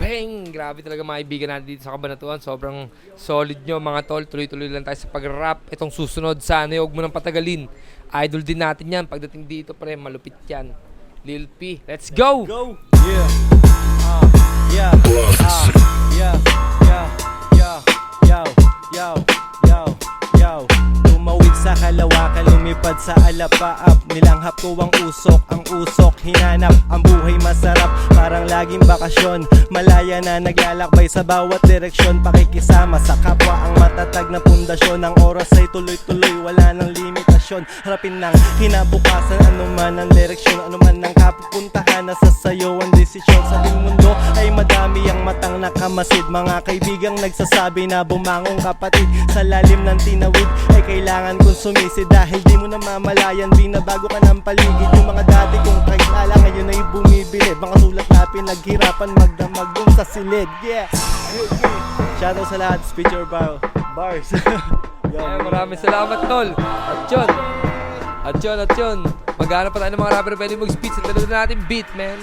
Peng! Grabe talaga mga kaibigan natin dito sa Cabanatuan. Sobrang solid nyo mga tol. Tuloy-tuloy lang tayo sa pag-rap. Itong susunod, sana huwag mo nang patagalin. Idol din natin yan. Pagdating dito, pre, malupit yan. Lil P, let's go! Go! Yeah! Yeah! Yeah! Yeah! Yeah! Yo! Yo! Yo! Yo! Tumawid sa Kalawakan, lumipad sa Alapaap. Nilanghap ko ang usok hinanap. Ang buhay masarap, parang laging bakasyon. Malaya na naglalakbay sa bawat direksyon. Pakikisama sa kapwa ang matatag na pundasyon. Ang oras ay tuloy-tuloy, wala nang limitasyon. Harapin ng kinabukasan, anuman ang direksyon, anuman ang kapupuntahan. Nasa sayo ang desisyon. Sa mundo ay madami ang matang nakamasid. Mga kaibigang nagsasabi na bumangong kapatid. Sa lalim ng tinawid ay kailangan kong sumisid. Dahil di mo na mamalayan, binabago ka ng paligid. Yung mga dati kong kakilala ngayon ay bumibili. Mga sulat na pinaghirapan magdamag dun sa silid. Yeah! Shoutout sa lahat, speech your bars. Maraming salamat tol. At yun. Maghanap pa tayo ng mga rapper pwede mag-speech. Sa dalawa natin beat, man.